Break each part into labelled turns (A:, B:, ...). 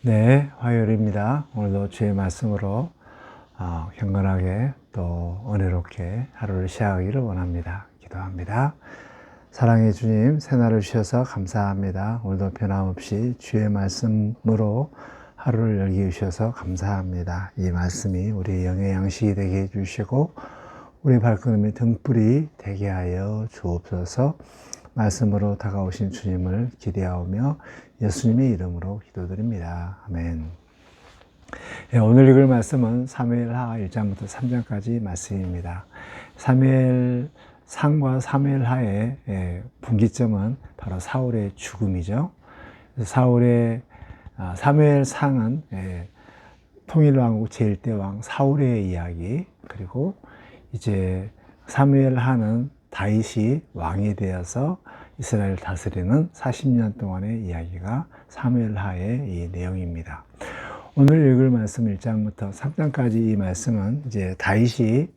A: 네, 화요일입니다. 오늘도 주의 말씀으로 경건하게 또 은혜롭게 하루를 시작하기를 원합니다. 기도합니다. 사랑의 주님, 새날을 주셔서 감사합니다. 오늘도 변함없이 주의 말씀으로 하루를 열게 주셔서 감사합니다. 이 말씀이 우리 영의 양식이 되게 해주시고 우리 발걸음의 등불이 되게 하여 주옵소서. 말씀으로 다가오신 주님을 기대하오며 예수님의 이름으로 기도드립니다. 아멘. 오늘 읽을 말씀은 사무엘하 1장부터 3장까지 말씀입니다. 사무엘상과 사무엘하의 분기점은 바로 사울의 죽음이죠. 사무엘상은 통일왕국 제1대왕 사울의 이야기, 그리고 이제 사무엘하는 다윗이 왕이 되어서 이스라엘을 다스리는 40년 동안의 이야기가 사무엘하의 이 내용입니다. 오늘 읽을 말씀 1장부터 3장까지 이 말씀은 이제 다윗이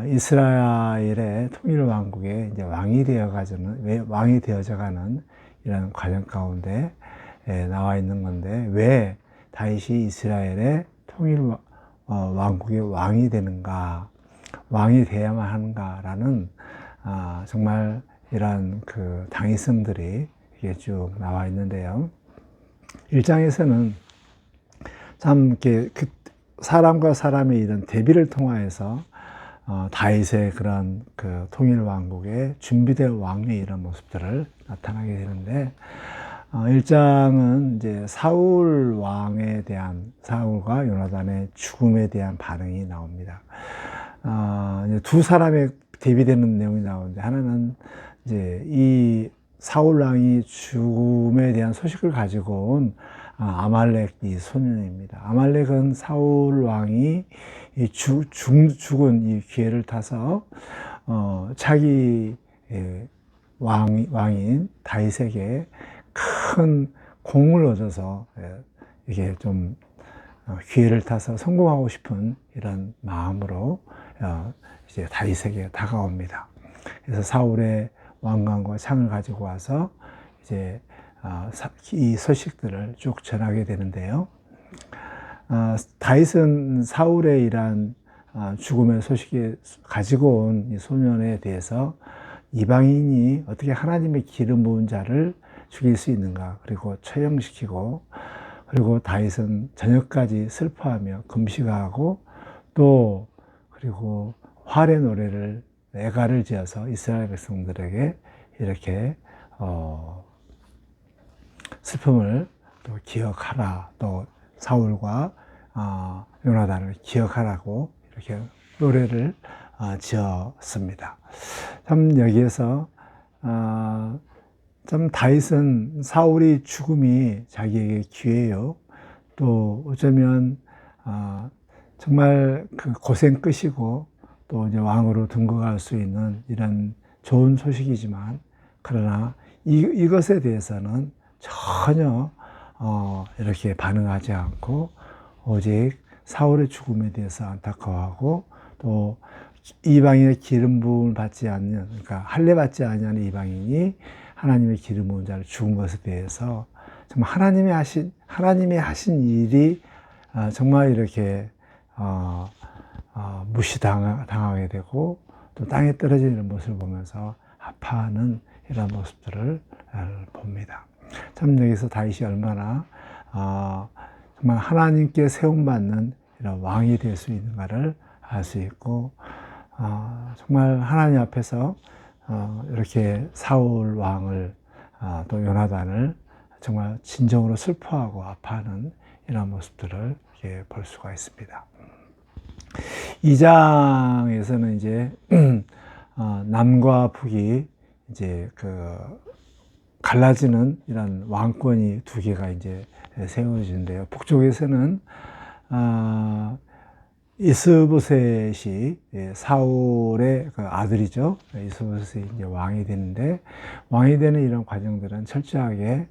A: 이스라엘의 통일 왕국의 이제 왕이 되어져가는 이런 과정 가운데 나와 있는 건데, 왜 다윗이 이스라엘의 통일 왕국의 왕이 되는가, 왕이 돼야만 하는가라는 정말 이런 그 당위성들이 이게 쭉 나와 있는데요. 1장에서는 참 이렇게 사람과 사람의 이런 대비를 통하여서 다윗의 그런 그 통일 왕국의 준비된 왕의 이런 모습들을 나타나게 되는데, 1장은 이제 사울과 요나단의 죽음에 대한 반응이 나옵니다. 이제 두 사람의 대비되는 내용이 나오는데, 하나는 이제 이 사울 왕이 죽음에 대한 소식을 가지고 온 아말렉 이 소년입니다. 아말렉은 사울 왕이 죽은 이 기회를 타서 자기 왕인 다윗에게 큰 공을 얻어서 이게 좀 기회를 타서 성공하고 싶은 이런 마음으로 이제 다윗에게 다가옵니다. 그래서 사울의 왕관과 창을 가지고 와서 이제 이 소식들을 쭉 전하게 되는데요. 다윗은 사울의 이러한 죽음의 소식을 가지고 온 이 소년에 대해서 이방인이 어떻게 하나님의 기름 부은 자를 죽일 수 있는가, 그리고 처형시키고, 그리고 다윗은 저녁까지 슬퍼하며 금식하고, 또 그리고 활의 노래를 애가를 지어서 이스라엘 백성들에게 이렇게 슬픔을 또 기억하라, 또 사울과 요나단을 기억하라고 이렇게 노래를 지었습니다. 참 여기에서 참 다윗은 사울의 죽음이 자기에게 기회요, 또 어쩌면 정말 그 고생 끝이고 또 이제 왕으로 등극할 수 있는 이런 좋은 소식이지만, 그러나 이것에 대해서는 전혀 이렇게 반응하지 않고 오직 사울의 죽음에 대해서 안타까워하고, 또 이방인의 기름 부음을 받지 않는, 그러니까 할례 받지 않는 이방인이 하나님의 기름 부은 자를 죽은 것에 대해서 정말 하나님이 하신 일이 정말 이렇게 무시당하게 되고, 또 땅에 떨어지는 모습을 보면서 아파하는 이런 모습들을 봅니다. 참 여기서 다윗이 얼마나 정말 하나님께 세움받는 이런 왕이 될 수 있는가를 알 수 있고, 정말 하나님 앞에서 이렇게 사울 왕을 또 요나단을 정말 진정으로 슬퍼하고 아파하는 이런 모습들을 이렇게 볼 수가 있습니다. 2장에서는 이제 남과 북이 이제 갈라지는 이런 왕권이 두 개가 이제 세워지는데요. 북쪽에서는 이스보셋이 사울의 그 아들이죠. 이스보셋이 이제 왕이 되는데, 왕이 되는 이런 과정들은 철저하게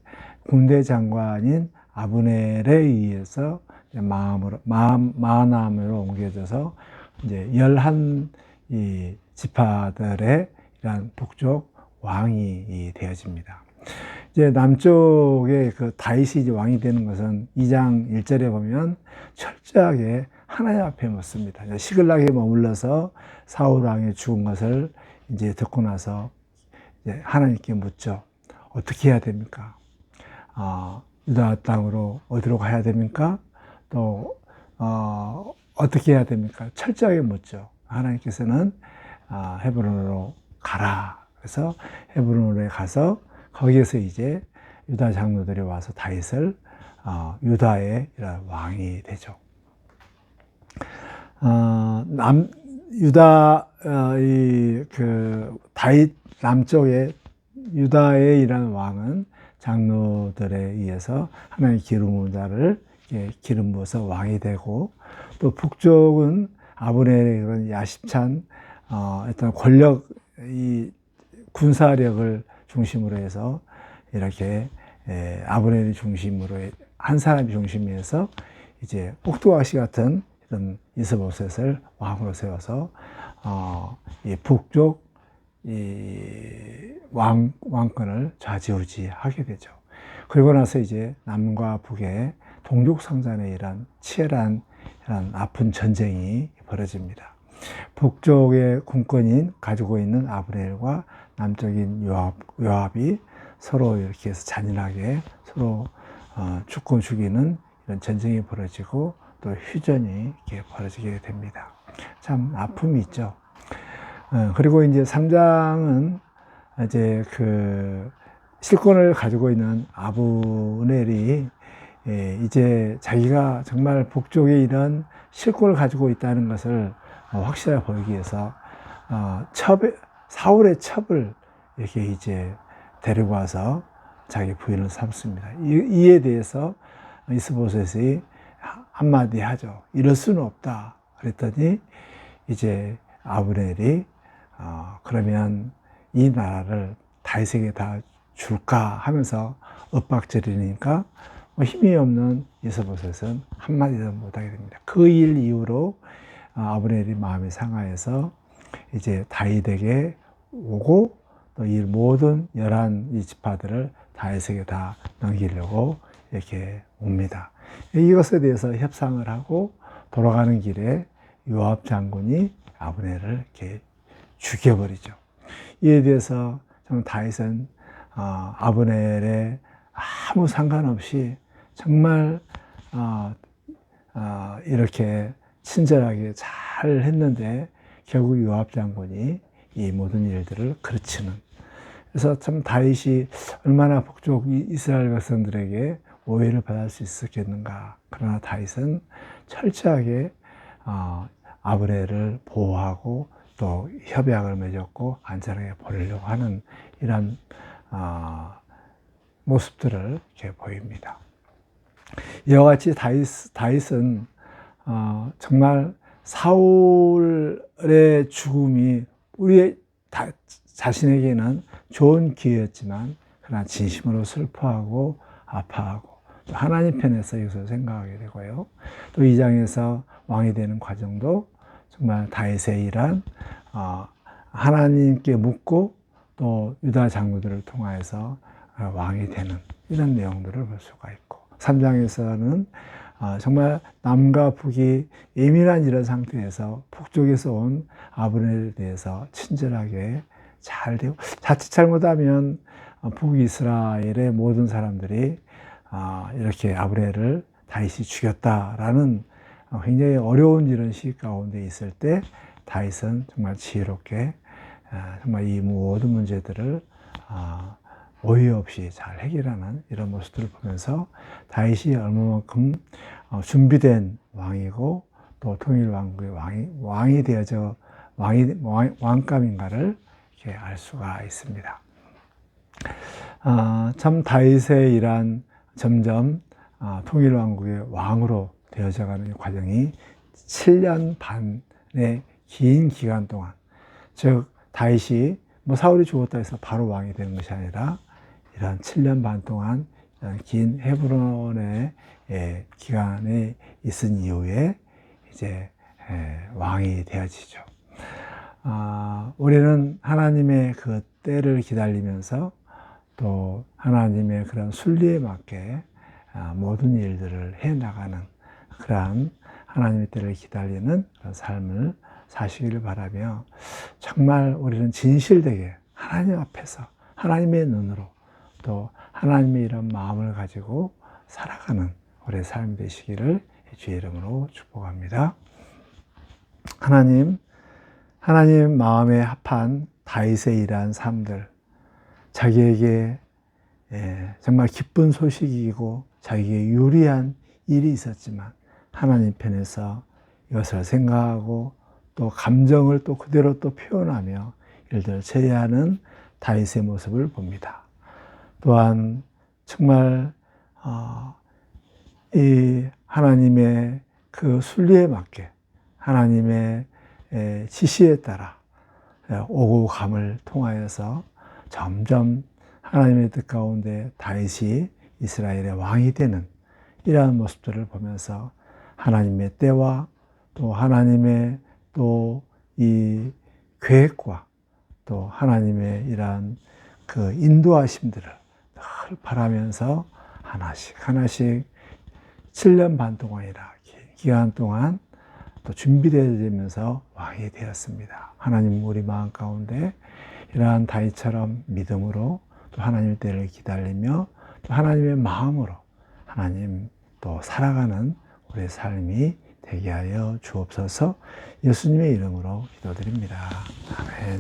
A: 군대 장관인 아브넬에 의해서 마하나임으로 옮겨져서 이제 11 지파들의 이런 북쪽 왕이 되어집니다. 이제 남쪽에 그 다윗이 이제 왕이 되는 것은 2장 1절에 보면 철저하게 하나님 앞에 묻습니다. 시글락에 머물러서 사울 왕이 죽은 것을 이제 듣고 나서 이제 하나님께 묻죠. 어떻게 해야 됩니까? 유다 땅으로 어디로 가야 됩니까? 또 어떻게 해야 됩니까? 철저하게 묻죠. 하나님께서는 헤브론으로 가라. 그래서 헤브론에 가서 거기에서 이제 유다 장로들이 와서 다윗을 유다의 이런 왕이 되죠. 유다 그 다윗 남쪽에 유다의 이런 왕은 장로들에 의해서 하나님의 기름 자를 기름 부어서 왕이 되고, 또 북쪽은 아브넬의 그런 야심찬 어떤 권력, 이 군사력을 중심으로 해서 이렇게 아브넬이 중심으로 한 사람이 중심에서 이제 꼭두각시 같은 이런 이스보셋을 왕으로 세워서 이 북쪽 이 왕권을 좌지우지하게 되죠. 그리고 나서 이제 남과 북의 동족상잔의 이런 치열한 이런 아픈 전쟁이 벌어집니다. 북쪽의 군권인 가지고 있는 아브넬과 남쪽인 요압이 서로 이렇게 해서 잔인하게 서로 죽고 죽이는 이런 전쟁이 벌어지고 또 휴전이 이렇게 벌어지게 됩니다. 참 아픔이 있죠. 그리고 이제 3장은 이제 그 실권을 가지고 있는 아브넬이 이제 자기가 정말 북쪽에 이런 실권을 가지고 있다는 것을 확실하게 보이기 위해서 사울의 첩을 이렇게 이제 데리고 와서 자기 부인을 삼습니다. 이에 대해서 이스보셋이 한마디 하죠. 이럴 수는 없다. 그랬더니 이제 아브넬이 그러면 이 나라를 다윗에게 다 줄까 하면서 엇박지르니까 힘이 없는 이스보셋은 한마디도 못하게 됩니다. 그 일 이후로 아브넬이 마음이 상하여서 이제 다윗에게 오고 또 이 모든 11 지파들을 다윗에게 다 넘기려고 이렇게 옵니다. 이것에 대해서 협상을 하고 돌아가는 길에 요압 장군이 아브넬을 이렇게 죽여버리죠. 이에 대해서 다윗은 아브넬에 아무 상관없이 정말 이렇게 친절하게 잘 했는데 결국 요압 장군이 이 모든 일들을 그르치는, 그래서 참 다윗이 얼마나 북쪽 이스라엘 백성들에게 오해를 받을 수 있었겠는가. 그러나 다윗은 철저하게 아브넬을 보호하고 또 협약을 맺었고 안전하게 보내려고 하는 이런 모습들을 이렇게 보입니다. 이와 같이 다윗은 정말 사울의 죽음이 우리 자신에게는 좋은 기회였지만 그러나 진심으로 슬퍼하고 아파하고 또 하나님 편에서 이것을 생각하게 되고요. 또 2장에서 왕이 되는 과정도 정말 다윗의 일한 하나님께 묻고 또 유다 장로들을 통하여서 왕이 되는 이런 내용들을 볼 수가 있고, 3장에서는 정말 남과 북이 예민한 이런 상태에서 북쪽에서 온 아브넬에 대해서 친절하게 잘 되고, 자칫 잘못하면 북이스라엘의 모든 사람들이 이렇게 아브넬을 다윗이 죽였다라는 굉장히 어려운 이런 시기 가운데 있을 때 다윗은 정말 지혜롭게 정말 이 모든 문제들을 오해 없이 잘 해결하는 이런 모습들을 보면서 다윗이 얼마만큼 준비된 왕이고 또 통일 왕국의 왕이 되어져 왕감인가를 이렇게 알 수가 있습니다. 참 다윗의 이러한 점점 통일 왕국의 왕으로 되어져가는 과정이 7년 반의 긴 기간 동안, 즉 다윗이 사울이 죽었다 해서 바로 왕이 되는 것이 아니라 이런 7년 반 동안 긴 헤브론의 기간에 있은 이후에 이제 왕이 되어지죠. 우리는 하나님의 그 때를 기다리면서 또 하나님의 그런 순리에 맞게 모든 일들을 해나가는 그러한 하나님의 때를 기다리는 그런 삶을 사시기를 바라며, 정말 우리는 진실되게 하나님 앞에서 하나님의 눈으로 또 하나님의 이런 마음을 가지고 살아가는 우리의 삶이 되시기를 주의 이름으로 축복합니다. 하나님 마음에 합한 다윗의 이러한 삶들, 자기에게 정말 기쁜 소식이고 자기에게 유리한 일이 있었지만 하나님 편에서 이것을 생각하고 또 감정을 또 그대로 또 표현하며 일들을 처리하는 다윗의 모습을 봅니다. 또한 정말 이 하나님의 그 순리에 맞게 하나님의 지시에 따라 오고 감을 통하여서 점점 하나님의 뜻 가운데 다윗이 이스라엘의 왕이 되는 이러한 모습들을 보면서 하나님의 때와 또 하나님의 또 이 계획과 또 하나님의 이러한 그 인도하심들을 늘 바라면서 하나씩 7년 반 동안이라 기간 동안 또 준비되면서 왕이 되었습니다. 하나님 우리 마음 가운데 이러한 다윗처럼 믿음으로 또 하나님의 때를 기다리며 또 하나님의 마음으로 하나님 또 살아가는 우리의 삶이 되게 하여 주옵소서. 예수님의 이름으로 기도드립니다. 아멘.